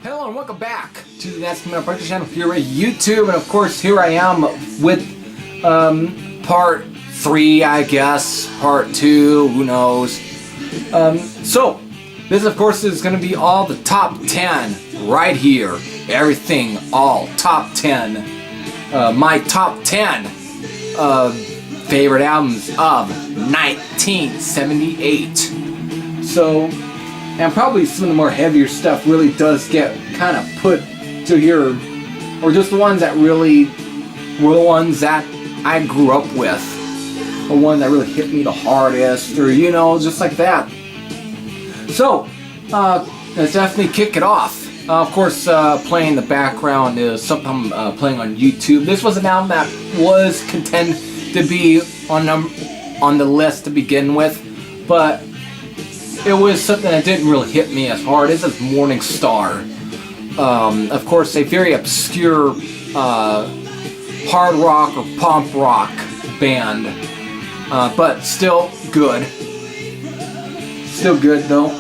Hello and welcome back to the That's Coming Up Breakfast channel here at YouTube, and of course here I am with part 3, I guess, part 2, who knows. So this of course is going to be all the top 10 right here, everything, all top 10, my top 10 favorite albums of 1978. So, and probably some of the more heavier stuff really does get kind of put to here, or just the ones that really were the ones that I grew up with, the one that really hit me the hardest, or you know, just like that. So, let's definitely kick it off. Of course, playing in the background is something I'm playing on YouTube. This was an album that was contended to be on the list to begin with, but it was something that didn't really hit me as hard. This is Morning Star. Of course, a very obscure hard rock or punk rock band, but still good. Still good though.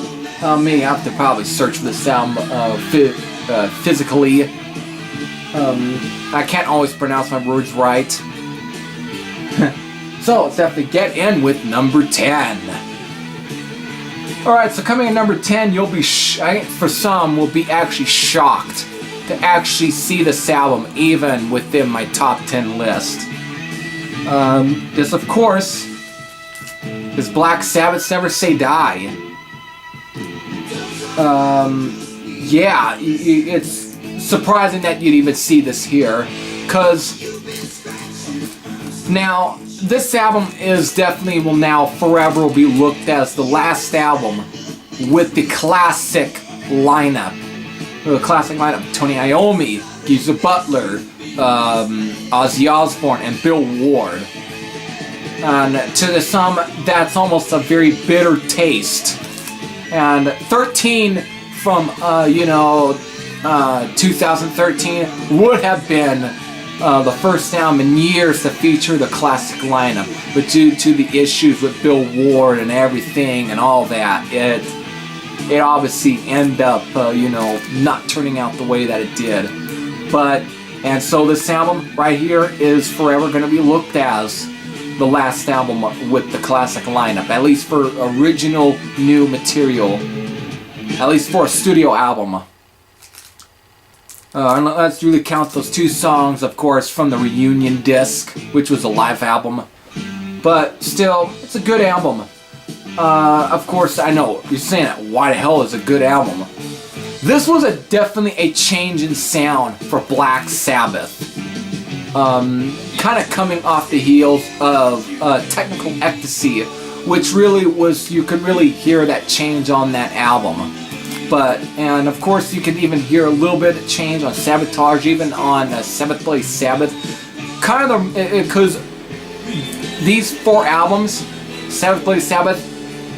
Maybe I have to probably search for this album physically. I can't always pronounce my words right. So let's have to get in with number 10. Alright, so coming in number 10, you'll be, for some, will be actually shocked to actually see this album even within my top 10 list. This, of course, is Black Sabbath's Never Say Die. Yeah, it's surprising that you'd even see this here, because now, this album is definitely will now forever be looked as the last album with the classic lineup. The classic lineup: Tony Iommi, Geezer Butler, Ozzy Osbourne, and Bill Ward. And to some, that's almost a very bitter taste. And 13 from 2013 would have been the first album in years to feature the classic lineup, but due to the issues with Bill Ward and everything and all that, it obviously ended up not turning out the way that it did. And so this album right here is forever going to be looked as the last album with the classic lineup, at least for original new material, at least for a studio album. And let's really count those 2 songs, of course, from the reunion disc, which was a live album. But still, it's a good album. Of course, I know you're saying that. Why the hell is it a good album? This was definitely a change in sound for Black Sabbath. Kind of coming off the heels of Technical Ecstasy, which really was, you could really hear that change on that album. And of course you can even hear a little bit of change on Sabotage, even on Seventh Bloody Sabbath. Kind of because these 4 albums, Seventh Bloody Sabbath,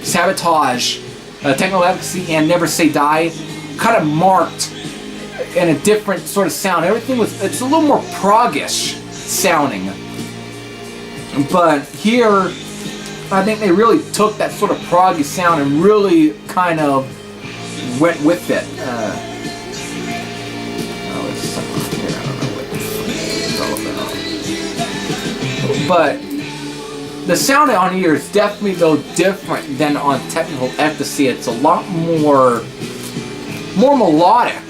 Sabotage, Technical Ecstasy, and Never Say Die, kind of marked in a different sort of sound. Everything it's a little more prog-ish sounding. But here, I think they really took that sort of proggy sound and really kind of went with it. But the sound on here is definitely though different than on Technical Ecstasy. It's a lot more melodic,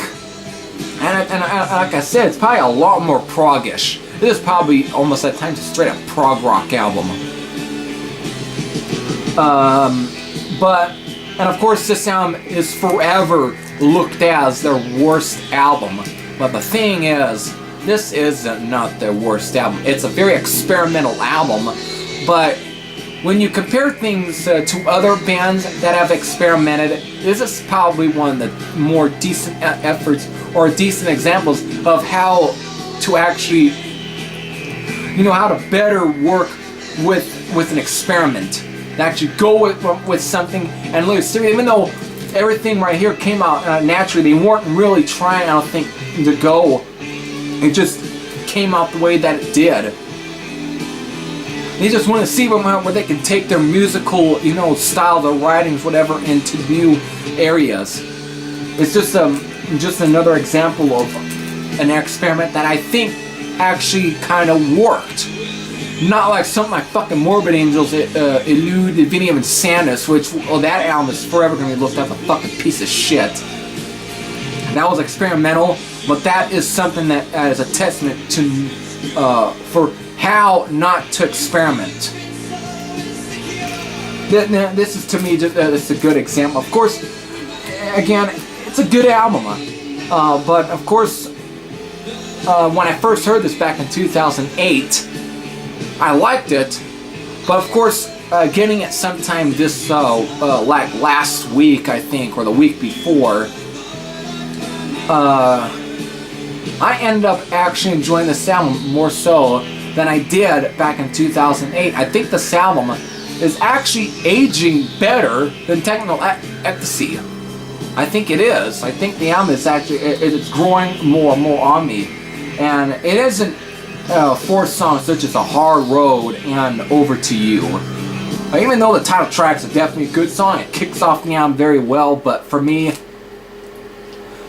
and like I said, it's probably a lot more prog-ish. This is probably almost at times a straight up prog rock album. And of course, this album is forever looked as their worst album. But the thing is, this is not their worst album. It's a very experimental album. But when you compare things to other bands that have experimented, this is probably one of the more decent efforts or decent examples of how to actually, how to better work with an experiment. Actually go with something and look serious. Even though everything right here came out naturally, they weren't really trying, I don't think, to go. It just came out the way that it did. They just want to see where they can take their musical, style, their writings, whatever, into new areas. It's just another example of an experiment that I think actually kind of worked. Not like something like fucking Morbid Angels, Elude, Divinium, and Sandus, which, well, that album is forever going to be looked at as a fucking piece of shit. That was experimental, but that is something that is a testament to, for how not to experiment. This is, to me, just it's a good example. Of course, again, it's a good album, but of course, when I first heard this back in 2008, I liked it, but of course, getting it sometime this, like last week, I think, or the week before, I ended up actually enjoying this album more so than I did back in 2008. I think this album is actually aging better than Techno Ecstasy. I think it is. I think the album is actually, it's growing more and more on me. And it isn't 4 songs such as A Hard Road and Over to You. Even though the title track's a definitely a good song, it kicks off the album very well, but for me,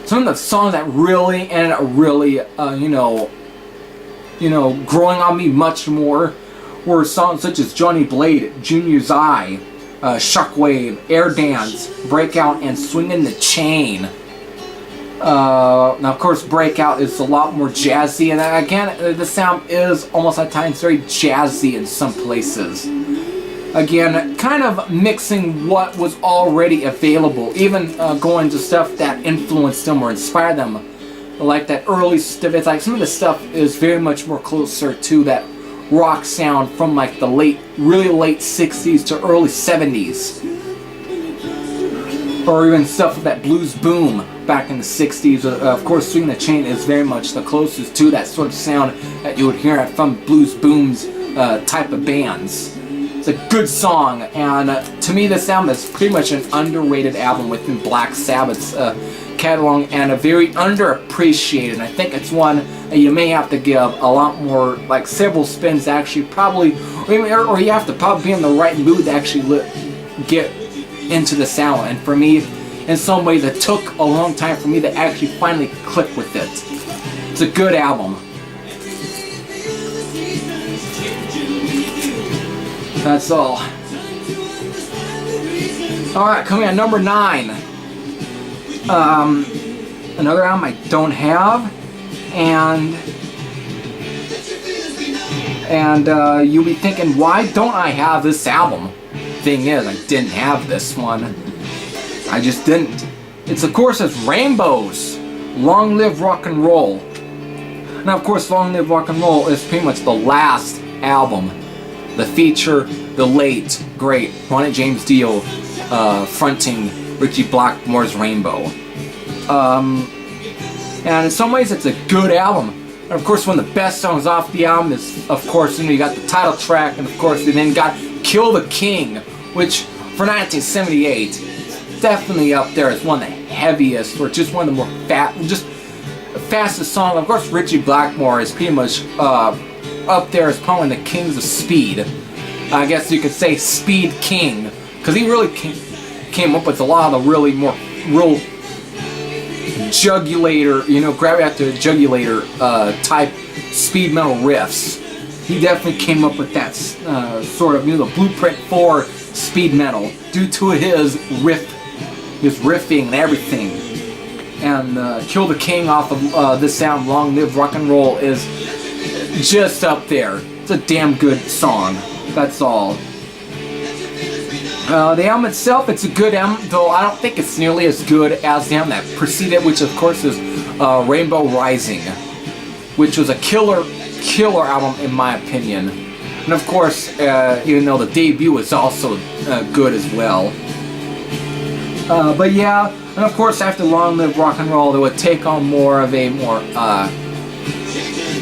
some of the songs that really ended up really, growing on me much more were songs such as Johnny Blade, Junior's Eye, Shockwave, Air Dance, Breakout, and Swingin' the Chain. Now, of course, Breakout is a lot more jazzy, and again, the sound is almost at times very jazzy in some places. Again, kind of mixing what was already available, even going to stuff that influenced them or inspired them. Like that early stuff, it's like some of the stuff is very much more closer to that rock sound from like the really late 60s to early 70s. Or even stuff with that blues boom back in the 60s. Of course, Swingin' the Chain is very much the closest to that sort of sound that you would hear from blues booms type of bands. It's a good song, and to me this album is pretty much an underrated album within Black Sabbath's catalog, and a very underappreciated. And I think it's one that you may have to give a lot more, like several spins to actually probably, or you have to probably be in the right mood to actually get into the sound. And for me, in some ways, it took a long time for me to actually finally click with it. It's a good album. That's all. Alright, coming at number 9. Another album I don't have, and you'll be thinking, why don't I have this album? Thing is, I didn't have this one. I just didn't. It's, of course, it's Rainbows, Long Live Rock and Roll. Now, of course, Long Live Rock and Roll is pretty much the last album. The feature, the late, great Ronnie James Dio fronting Richie Blackmore's Rainbow. And in some ways, it's a good album. And of course, one of the best songs off the album is, of course, you got the title track, and of course, you then got Kill the King, which for 1978, definitely up there as one of the heaviest, or just one of the more fastest songs. Of course, Richie Blackmore is pretty much up there as probably the kings of speed. I guess you could say Speed King, because he really came up with a lot of the really real jugulator, grab after jugulator type speed metal riffs. He definitely came up with that sort of, the blueprint for speed metal due to his riffing and everything. And Kill the King off of this sound, Long Live Rock and Roll, is just up there. It's a damn good song. That's all. The album itself, it's a good album, though I don't think it's nearly as good as the album that preceded it, which of course is Rainbow Rising, which was a killer album in my opinion. And of course, even though the debut was also good as well. But yeah, and of course after Long Live Rock and Roll, they would take on more of a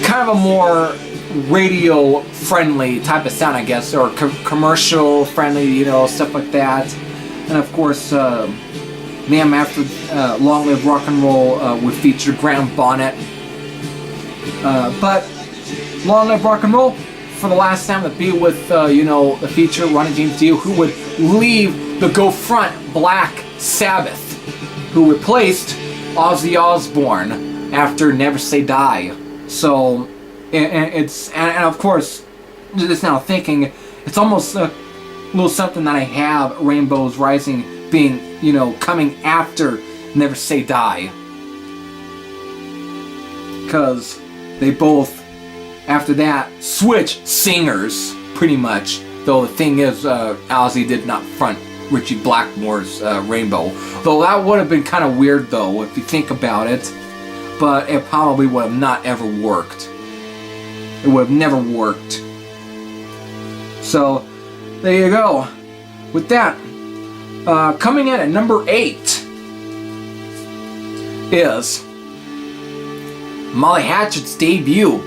kind of a more radio friendly type of sound, I guess, or commercial friendly, stuff like that. And of course, them after Long Live Rock and Roll would feature Graham Bonnet. But Long Live Rock and Roll, for the last time, to be with, the feature Ronnie James Dio, who would leave the Go Front Black Sabbath. who replaced Ozzy Osbourne after Never Say Die. So, and of course, just now thinking, it's almost a little something that I have Rainbows Rising being, you know, coming after Never Say Die. Because they both, after that, switch singers, pretty much. Though the thing is, Ozzy did not front Richie Blackmore's Rainbow. Though that would have been kind of weird, though, if you think about it. But it probably would have not ever worked. It would have never worked. So, there you go. With that, coming in at number 8 is Molly Hatchet's debut.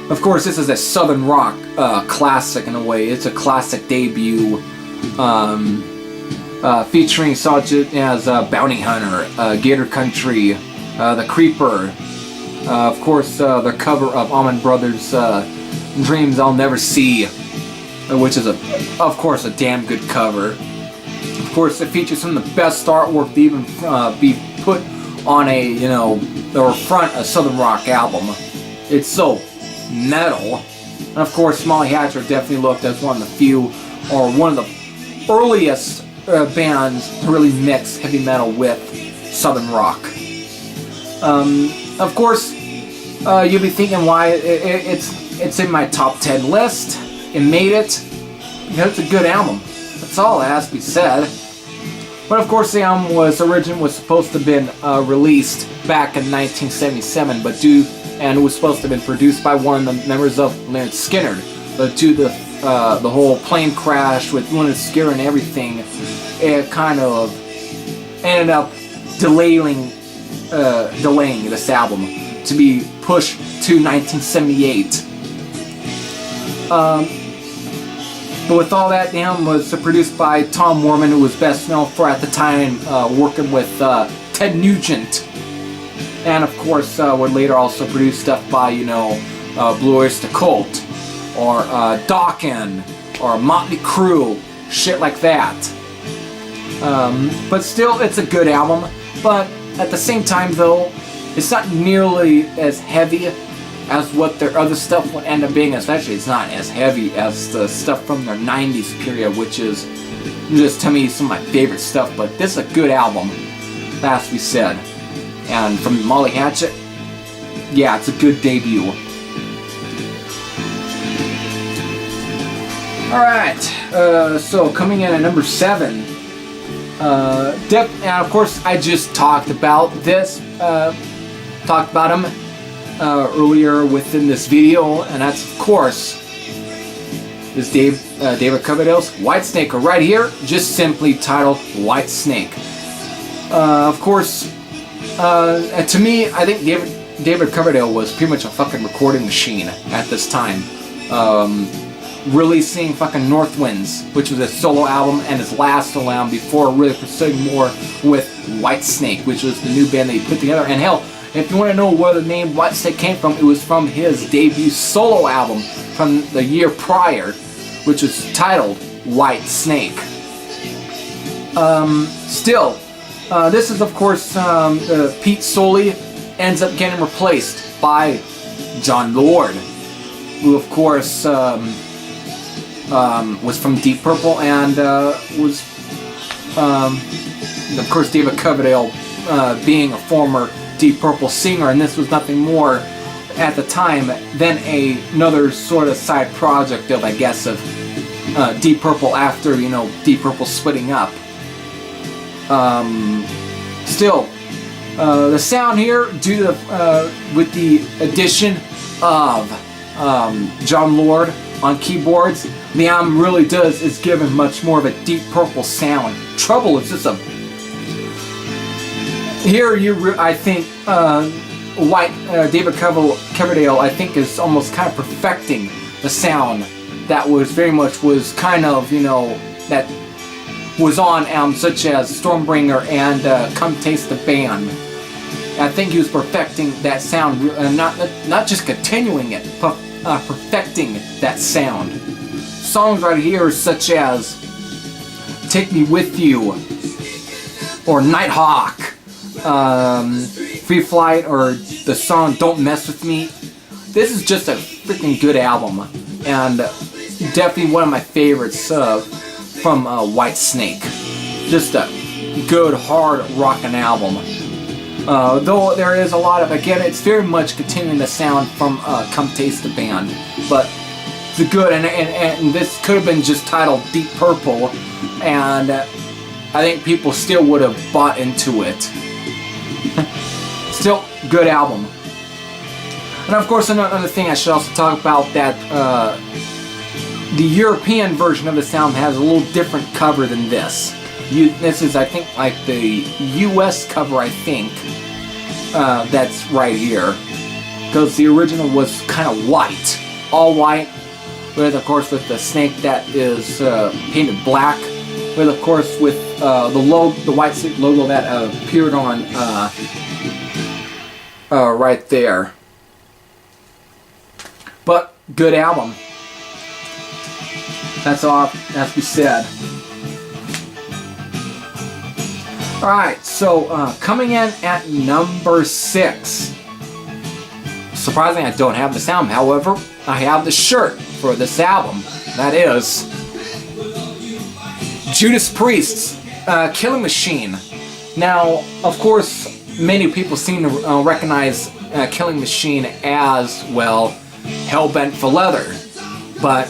Of course, this is a Southern rock classic in a way. It's a classic debut featuring such as Bounty Hunter, Gator Country, The Creeper, of course their cover of Allman Brothers' Dreams I'll Never See, which is of course a damn good cover. Of course, it features some of the best artwork to even be put on a, you know, or front a Southern rock album. It's so metal. And of course, Molly Hatchet definitely looked as one of the few, or one of the earliest bands to really mix heavy metal with Southern rock. Of course, you'll be thinking why it's in my top 10 list. It made it because it's a good album. That's all that has to be said. But of course, the album was supposed to have been released back in 1977, but and it was supposed to have been produced by one of the members of Lynyrd Skynyrd. But due to the whole plane crash with Lynyrd Skynyrd and everything, it kind of ended up delaying this album to be pushed to 1978. But with all that, the album was produced by Tom Werman, who was best known for at the time working with Ted Nugent, and of course would later also produce stuff by, you know, Blue Oyster Cult, or Dokken, or Motley Crue, shit like that. But still, it's a good album. But at the same time, though, it's not nearly as heavy as what their other stuff would end up being. Especially, it's not as heavy as the stuff from their 90s period, which is just, to me, some of my favorite stuff. But this is a good album, that has to be said. And from Molly Hatchet, yeah, it's a good debut. Alright, so coming in at number 7, and of course I just talked about this, talked about him earlier within this video, and that's of course is David Coverdale's Whitesnake, or right here, just simply titled Whitesnake. Of course, to me, I think David Coverdale was pretty much a fucking recording machine at this time. Releasing fucking North Winds, which was a solo album, and his last solo album before really pursuing more with Whitesnake, which was the new band that he put together. And hell, if you want to know where the name Whitesnake came from, it was from his debut solo album from the year prior, which was titled Whitesnake. Still, this is of course Pete Soley ends up getting replaced by John Lord, who of course was from Deep Purple, and was of course David Coverdale being a former Deep Purple singer, and this was nothing more at the time than another sort of side project of, I guess, of Deep Purple after, you know, Deep Purple splitting up. Still, the sound here, due to with the addition of John Lord on keyboards, the album really is given much more of a Deep Purple sound. Trouble is just a... Here, I think David Coverdale, I think, is almost kind of perfecting the sound that was kind of, you know, that was on albums such as Stormbringer and Come Taste the Band. I think he was perfecting that sound, not just continuing it, but perfecting that sound. Songs right here such as Take Me With You, or Nighthawk, Free Flight or the song Don't Mess With Me. This is just a freaking good album, and definitely one of my favorites from White Snake. Just a good, hard rockin' album. Though there is a lot of, again, it's very much continuing the sound from Come Taste the Band, but it's good, and this could have been just titled Deep Purple, and I think people still would have bought into it. Still, good album. And of course, another thing I should also talk about, that the European version of this album has a little different cover than this. This is, I think, like the US cover, I think. That's right here. Because the original was kind of white. All white. With, of course, with the snake that is painted black. With, of course, with the White Snake logo that appeared on right there. But, good album. That's all has to be said. Alright, so coming in at number 6. Surprisingly, I don't have this album. However, I have the shirt for this album. That is Judas Priest's Killing Machine. Now, of course, many people seem to recognize Killing Machine as, well, Hellbent for Leather. But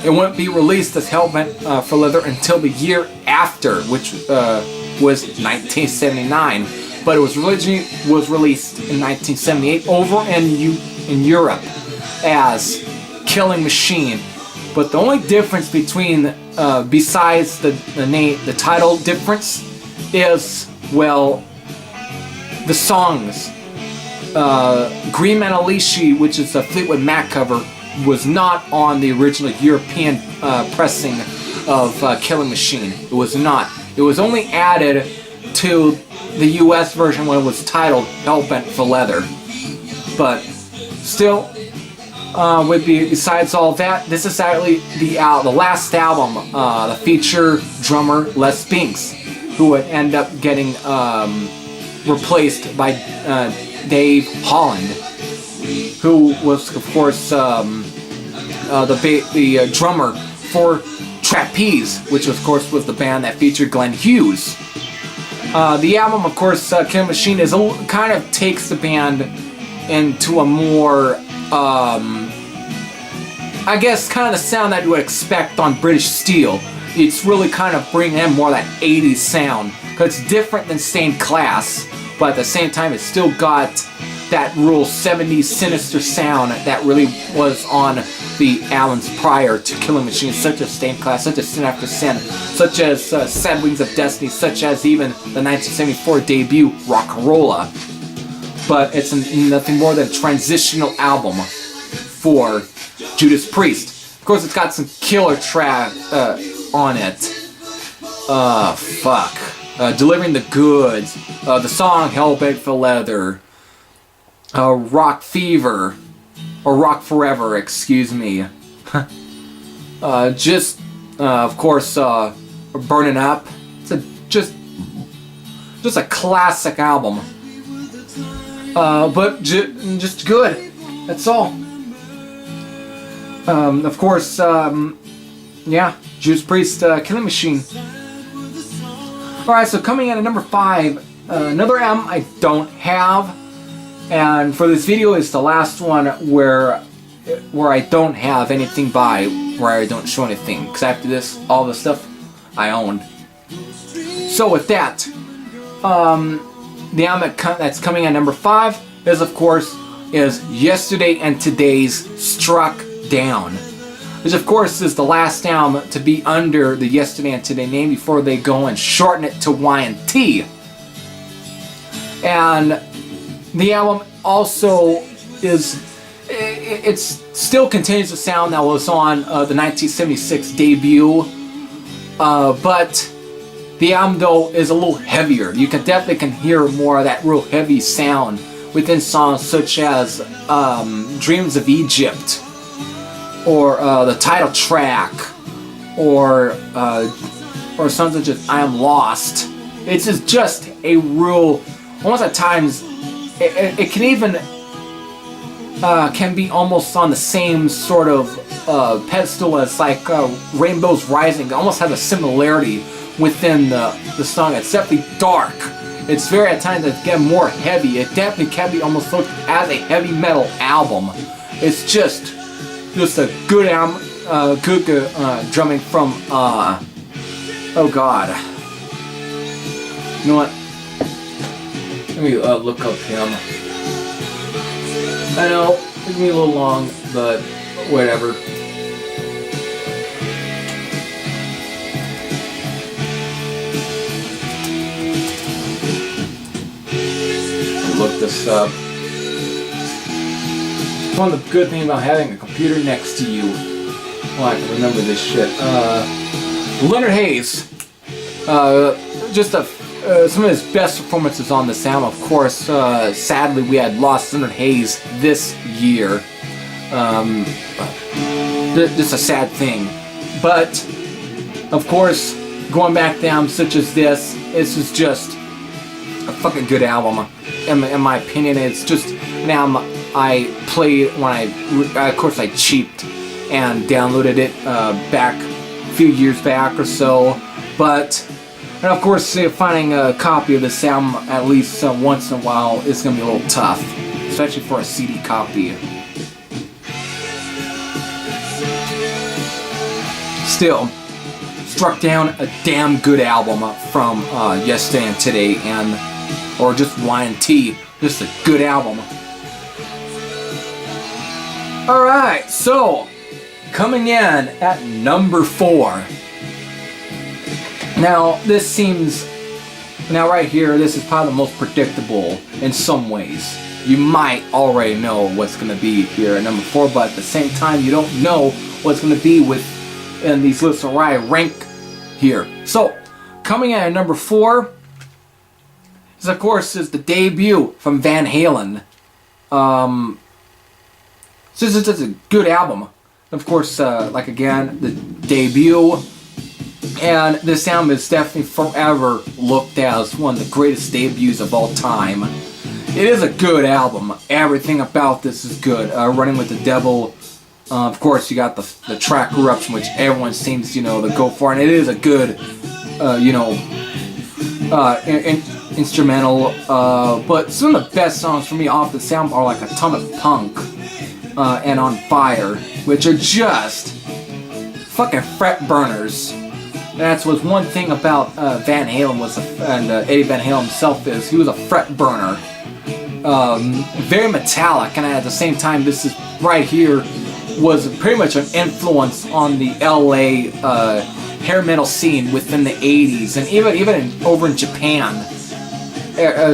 it wouldn't be released as Hellbent for Leather until the year after, which was 1979, but it was originally released in 1978 over in Europe as Killing Machine. But the only difference between besides the name, the title difference, is, well, the songs. Green Manalishi, which is a Fleetwood Mac cover, was not on the original European pressing of Killing Machine. It was not. It was only added to the US version when it was titled Hellbent for Leather. But still, besides all that, this is actually the last album the feature drummer Les Binks, who would end up getting replaced by Dave Holland, who was, of course, the drummer for Trapeze, which of course was the band that featured Glenn Hughes. The album, of course, Killing Machine, kind of takes the band into a more, I guess, kind of the sound that you would expect on British Steel. It's really kind of bringing in more of that 80s sound, because it's different than Stained Class, but at the same time it's still got that real 70s sinister sound that really was on the albums prior to Killing Machine, such as Stained Class, such as Sin After Sin, such as Sad Wings of Destiny, such as even the 1974 debut Rock'n'Rolla. But it's nothing more than a transitional album for Judas Priest. Of course, it's got some killer track on it. Delivering the Goods, the song Hellbent for Leather, Rock Fever, or Rock Forever, excuse me. Of course, Burning Up. It's just a classic album. But just good. That's all. Of course, yeah, Judas Priest, Killing Machine. Alright, so coming in at number 5, another album I don't have. And for this video, it's the last one where I don't have anything by, where I don't show anything. Because after this, all the stuff I owned. So with that, the album that's coming at number 5 is, of course, Yesterday and Today's Struck Down. Which, of course, is the last album to be under the Yesterday and Today name before they go and shorten it to Y&T. And the album also it still continues the sound that was on the 1976 debut, but the album, though, is a little heavier. You definitely hear more of that real heavy sound within songs such as Dreams of Egypt, or the title track, or songs such as I Am Lost. It's just a real almost at times, it can even can be almost on the same sort of pedestal as like Rainbows Rising. It almost has a similarity within the song. It's definitely dark. It's very at times it's getting more heavy. It definitely can be almost looked as a heavy metal album. It's just a good album, good drumming from oh god. You know what? Let me look up him. I know, it took me a little long, but whatever. Look this up. One of the good things about having a computer next to you. Well, I can remember this shit. Leonard Hayes. Just some of his best performances on this album. Of course, sadly, we had lost Leonard Hayes this year. Just a sad thing. But, of course, going back down such as this is just a fucking good album. In my opinion, it's just an album I played when of course I cheaped and downloaded it back a few years back or so. But, and of course, finding a copy of this album at least once in a while is going to be a little tough, especially for a CD copy. Still, struck down a damn good album from Yesterday and Today, or just Y&T, just a good album. Alright, so, coming in at number 4. Now, this seems, right here, this is probably the most predictable in some ways. You might already know what's going to be here at number 4, but at the same time, you don't know what's going to be in these lists where I rank here. So, coming in at number 4, this, of course, is the debut from Van Halen. This is a good album. Of course, like again, the debut. And this album is definitely forever looked at as one of the greatest debuts of all time. It is a good album. Everything about this is good. Running with the Devil. Of course, you got the track Eruption, which everyone seems, to go for. And it is a good, instrumental, but some of the best songs for me off the album are like Atomic Punk and On Fire, which are just fucking fret burners. And that's was one thing about Van Halen and Eddie Van Halen himself is he was a fret burner, very metallic, and at the same time, this is right here was pretty much an influence on the LA hair metal scene within the 80s, and even over in Japan.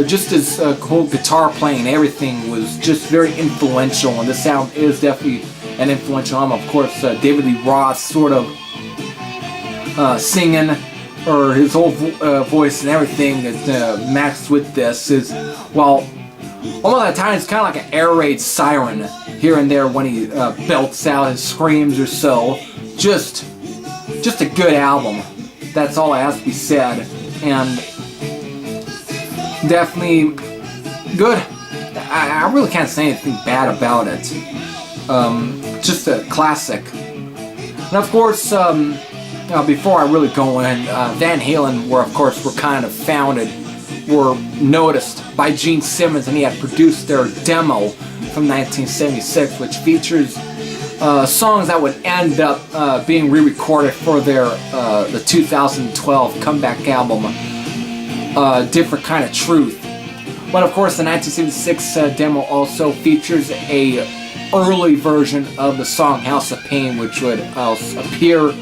Just his whole guitar playing and everything was just very influential, and this sound is definitely an influential album. Of course, David Lee Roth sort of singing, or his whole voice and everything that matched with this is, well, almost at times kind of like an air raid siren here and there when he belts out his screams or so. Just a good album. That's all that has to be said, and definitely good. I really can't say anything bad about it. Just a classic. And of course, before I really go in, Van Halen were noticed by Gene Simmons, and he had produced their demo from 1976, which features songs that would end up being re-recorded for their the 2012 comeback album, Different Kind of Truth. But of course, the 1976 demo also features a early version of the song House of Pain, which would appear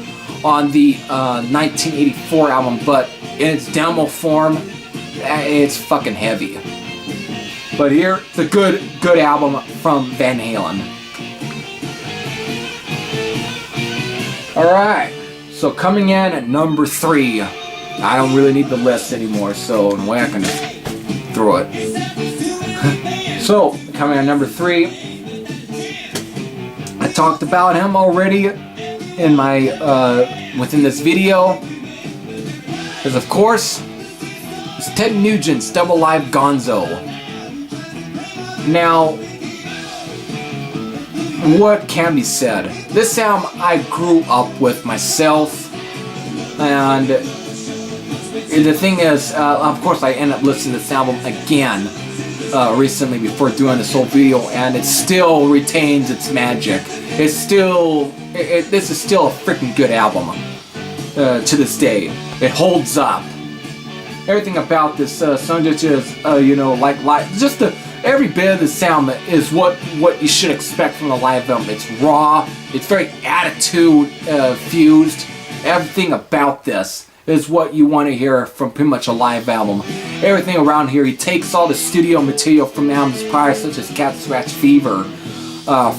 on the 1984 album, but in its demo form, it's fucking heavy. But here, it's a good album from Van Halen. Alright, so coming in at number 3. I don't really need the list anymore, so in a way I can just throw it. So, coming in at number 3, I talked about him already in my within this video, because of course, It's Ted Nugent's Double Live Gonzo. Now, what can be said? This album I grew up with myself, and the thing is, of course, I ended up listening to this album again recently before doing this whole video, and it still retains its magic. It's still, this is still a freaking good album to this day. It holds up. Everything about this song just is, you know, like just every bit of the sound is what you should expect from a live album. It's raw. It's very attitude fused. Everything about this is what you want to hear from pretty much a live album. Everything around here, he takes all the studio material from albums prior, such as Cat Scratch Fever,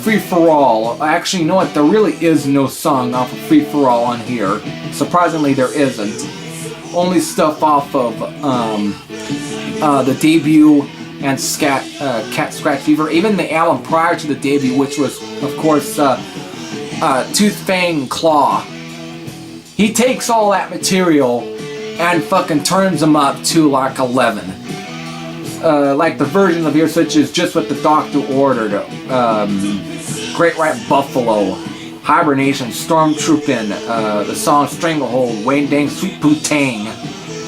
Free For All. Actually, you know what? There really is no song off of Free For All on here. Surprisingly, there isn't. Only stuff off of the debut and Cat Scratch Fever. Even the album prior to the debut, which was, of course, Tooth, Fang, Claw. He takes all that material and fucking turns them up to like 11. Like the versions of here, such as Just What the Doctor Ordered, Great White Buffalo, Hibernation, Stormtroopin', the song Stranglehold, Wayne Dang, Sweet Poo-Tang,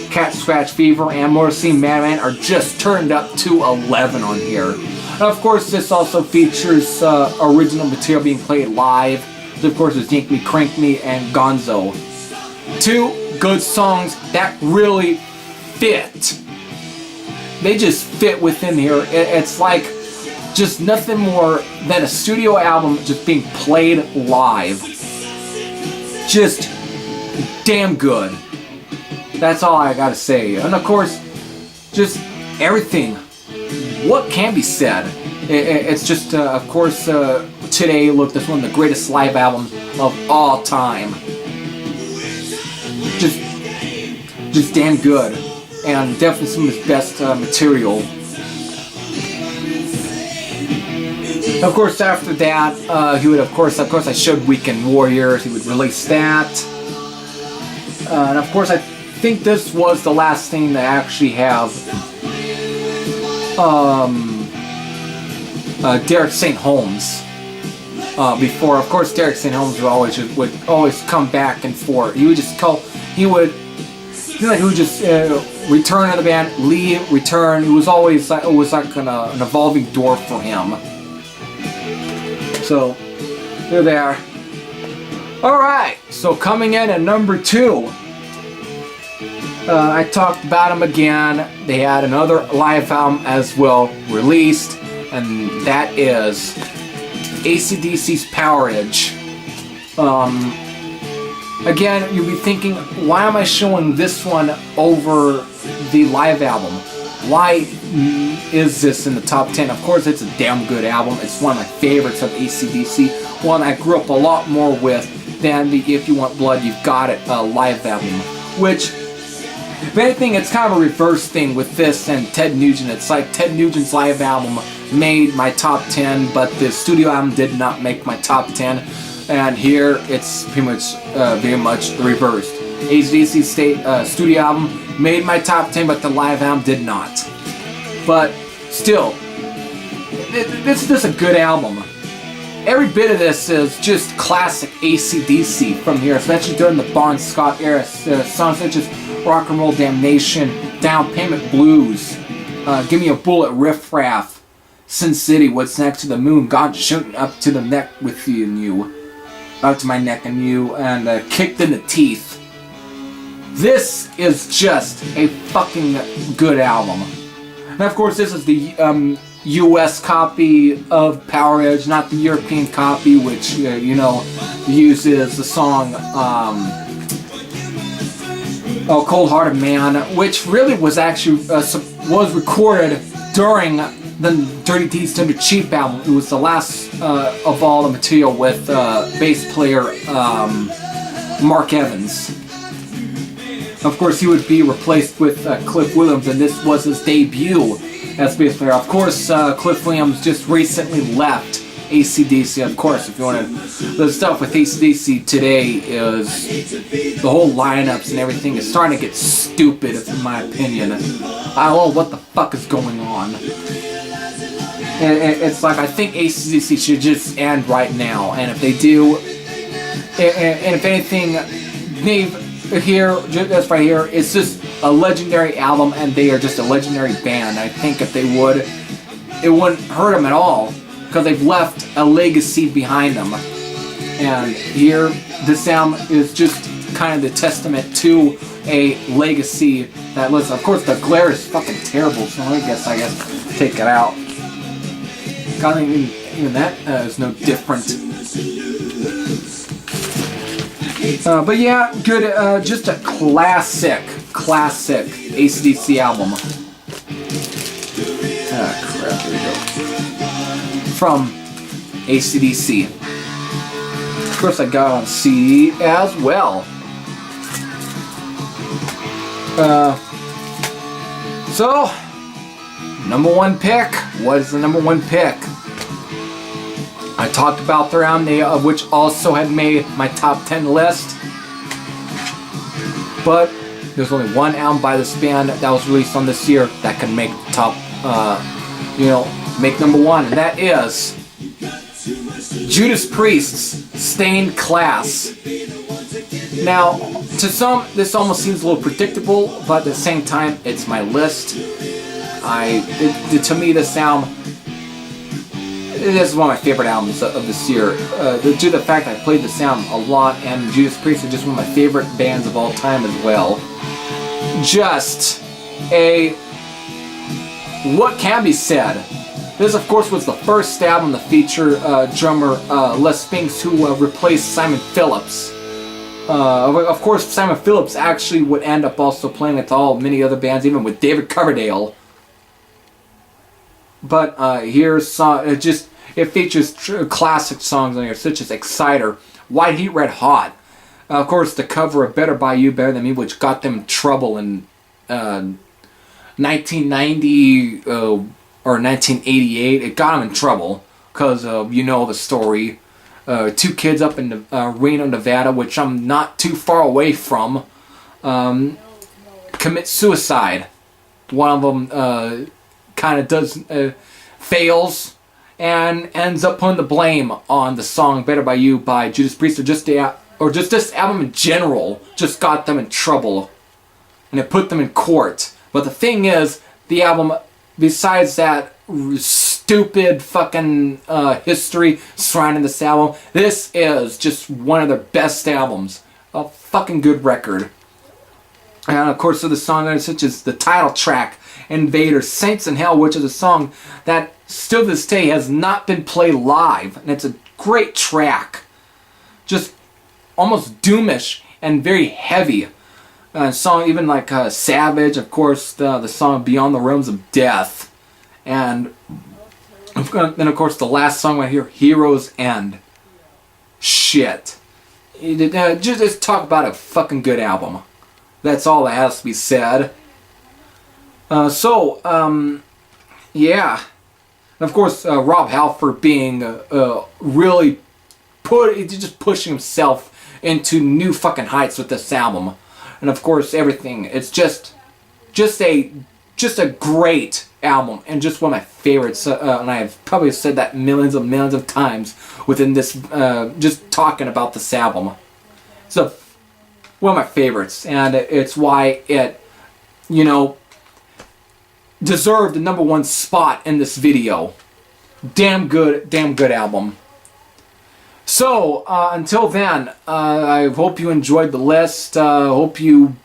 Cat Scratch Fever, and Morrissey Madman are just turned up to 11 on here. And of course, this also features original material being played live. So of course, it's Yank Me, Crank Me, and Gonzo. Two good songs that really fit. They just fit within here. It's like just nothing more than a studio album just being played live. Just damn good. That's all I gotta say. And of course, just everything. What can be said? It's just, of course, today, look, this is one of the greatest live albums of all time. Just damn good. And definitely some of his best material. Of course, after that, he would, of course, I showed Weekend Warriors. He would release that. And of course, I think this was the last thing to actually have Derek St. Holmes. Before, of course, Derek St. Holmes would always come back and forth. He would just just return to the band, leave, return. It was always like an evolving door for him. So there. All right. So coming in at number 2, I talked about them again. They had another live album as well released, and that is AC/DC's Powerage. Again, you'll be thinking, why am I showing this one over the live album? Why is this in the top 10? Of course, it's a damn good album. It's one of my favorites of AC/DC. One I grew up a lot more with than the If You Want Blood, You've Got It live album. Which, if anything, it's kind of a reverse thing with this and Ted Nugent. It's like Ted Nugent's live album made my top 10, but the studio album did not make my top 10. And here, it's pretty much, very much the reverse. AC/DC's studio album made my top 10, but the live album did not. But still, this is just a good album. Every bit of this is just classic AC/DC from here, especially during the Bon Scott era. Songs such as Rock and Roll Damnation, Down Payment Blues, Give Me a Bullet, Riff Raff, Sin City, What's Next to the Moon, God Shooting Up to the Neck with You and You, Up to My Neck and You, and Kicked in the Teeth. This is just a fucking good album. And of course, this is the US copy of Powerage, not the European copy, which, uses the song Cold Hearted Man, which really was actually was recorded during the Dirty Deeds Done Cheap album. It was the last of all the material with bass player Mark Evans. Of course, he would be replaced with Cliff Williams, and this was his debut as bass player. Of course, Cliff Williams just recently left AC/DC. Of course, if you want to, the stuff with AC/DC today is the whole lineups and everything is starting to get stupid, in my opinion. I don't know what the fuck is going on. And it's like, I think AC/DC should just end right now, and if they do, and if anything, here, just right here, it's just a legendary album, and they are just a legendary band. I think if they would, it wouldn't hurt them at all, because they've left a legacy behind them. And here, this album is just kind of the testament to a legacy that was, of course, the glare is fucking terrible, so I guess take it out. God, even that is no different. But yeah, good, just a classic AC/DC album. Ah, crap, here we go. From AC/DC. Of course, I got on CD as well. So, number one pick. What is the number one pick? I talked about their album, which also had made my top 10 list. But there's only one album by this band that was released on this year that can make top, make number one, and that is Judas Priest's Stained Class. Now, to some, this almost seems a little predictable, but at the same time, it's my list. To me, this album, this is one of my favorite albums of this year. Due to the fact I played this album a lot, and Judas Priest are just one of my favorite bands of all time as well. Just what can be said? This, of course, was the first album to feature drummer Les Spinks, who replaced Simon Phillips. Of course, Simon Phillips actually would end up also playing with many other bands, even with David Coverdale. But it features classic songs on here, such as Exciter, White Heat Red Hot. Of course, the cover of Better By You, Better Than Me, which got them in trouble in 1990 or 1988. It got them in trouble because you know the story. Two kids up in Reno, Nevada, which I'm not too far away from, commit suicide. One of them kind of fails and ends up putting the blame on the song Better By You by Judas Priest, or just this album in general just got them in trouble, and it put them in court. But the thing is, the album, besides that stupid fucking history surrounding this album, this is just one of their best albums. A fucking good record. And of course, the songs such as the title track, Invader, Saints in Hell, which is a song that still to this day has not been played live, and it's a great track. Just almost doomish and very heavy. Song even like Savage, of course, the song Beyond the Realms of Death. And then, of course, the last song right here, Heroes End. Shit. Just talk about a fucking good album. That's all that has to be said. Yeah. And of course, Rob Halford being really just pushing himself into new fucking heights with this album. And of course, everything. It's just a great album, and just one of my favorites. And I've probably said that millions of times within this, just talking about this album. So, one of my favorites, and it's why it, deserved the number one spot in this video. Damn good album. So, until then, I hope you enjoyed the list. Hope you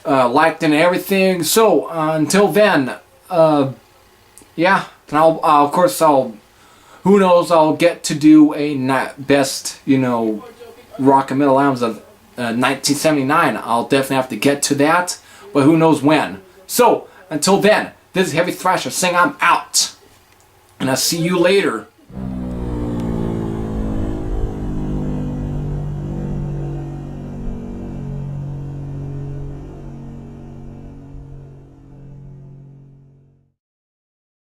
liked it and everything. So, until then, yeah. And of course, who knows, I'll get to do a best, rock and metal albums of 1979. I'll definitely have to get to that, but who knows when. So, until then, this is Heavy Thrasher saying I'm out. And I'll see you later.